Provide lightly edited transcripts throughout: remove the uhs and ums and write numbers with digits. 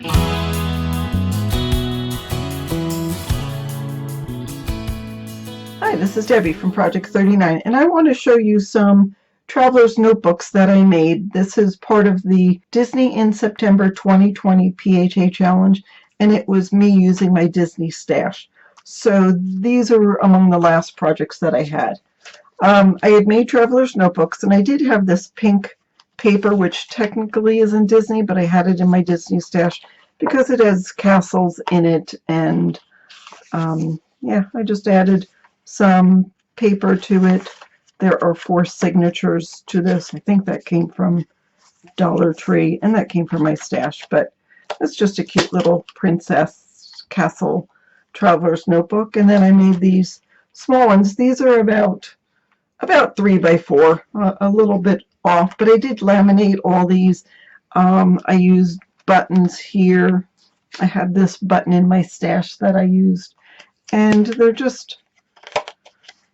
Hi, this is Debbie from Project 39, and I want to show you some traveler's notebooks that I made. This is part of the Disney in September 2020 PHA Challenge, and it was me using my Disney stash. So these are among the last projects that I had. I had made traveler's notebooks, and I did have this pink paper, which technically isn't Disney, but I had it in my Disney stash because it has castles in it, and yeah, I just added some paper to it. There are 4 signatures to this. I think that came from Dollar Tree, and that came from my stash, but it's just a cute little princess castle traveler's notebook. And then I made these small ones. These are about 3 by 4, a little bit off, but I did laminate all these. I used buttons here. I had this button in my stash that I used, and they're just,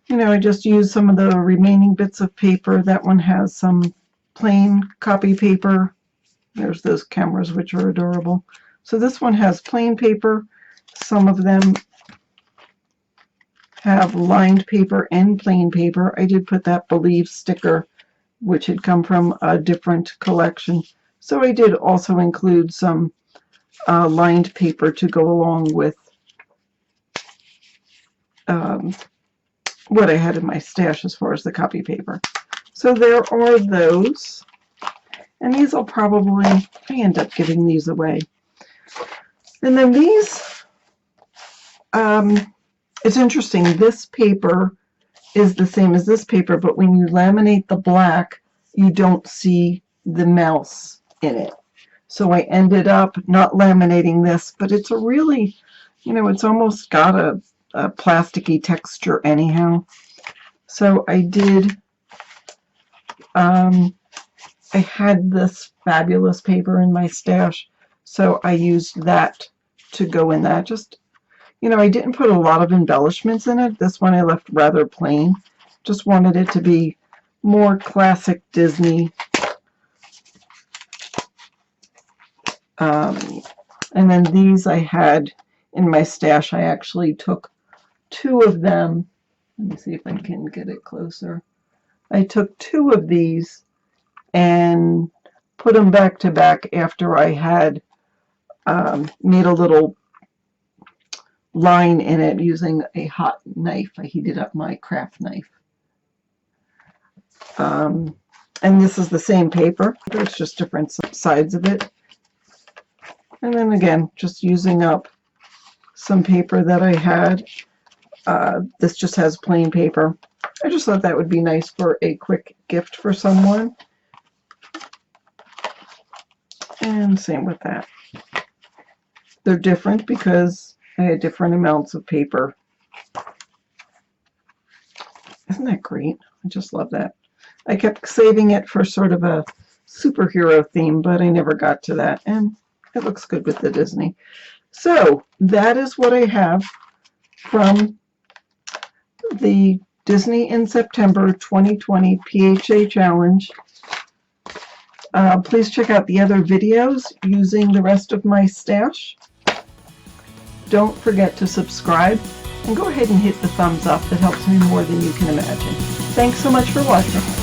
you know, I just used some of the remaining bits of paper. That one has some plain copy paper. There's those cameras, which are adorable. So this one has plain paper. Some of them have lined paper and plain paper. I did put that Believe sticker, which had come from a different collection. So I did also include some lined paper to go along with what I had in my stash as far as the copy paper. So there are those, and these I'll probably, I end up giving these away. And then these, it's interesting, this paper is the same as this paper, but when you laminate the black, you don't see the mouse in it. So I ended up not laminating this, but it's a really, you know, it's almost got a plasticky texture anyhow. So I did, I had this fabulous paper in my stash, so I used that to go in that. Just, you know, I didn't put a lot of embellishments in it. This one I left rather plain. Just wanted it to be more classic Disney. And then these I had in my stash. I actually took 2 of them. Let me see if I can get it closer. I took 2 of these and put them back to back after I had made a little line in it using a hot knife. I heated up my craft knife. And this is the same paper. There's just different sides of it. And then again, just using up some paper that I had. This just has plain paper. I just thought that would be nice for a quick gift for someone. And same with that. They're different because I had different amounts of paper. Isn't that great? I just love that. I kept saving it for sort of a superhero theme, but I never got to that. And it looks good with the Disney. So that is what I have from the Disney in September 2020 PHA Challenge. Please check out the other videos using the rest of my stash. Don't forget to subscribe, and go ahead and hit the thumbs up. That helps me more than you can imagine. Thanks so much for watching.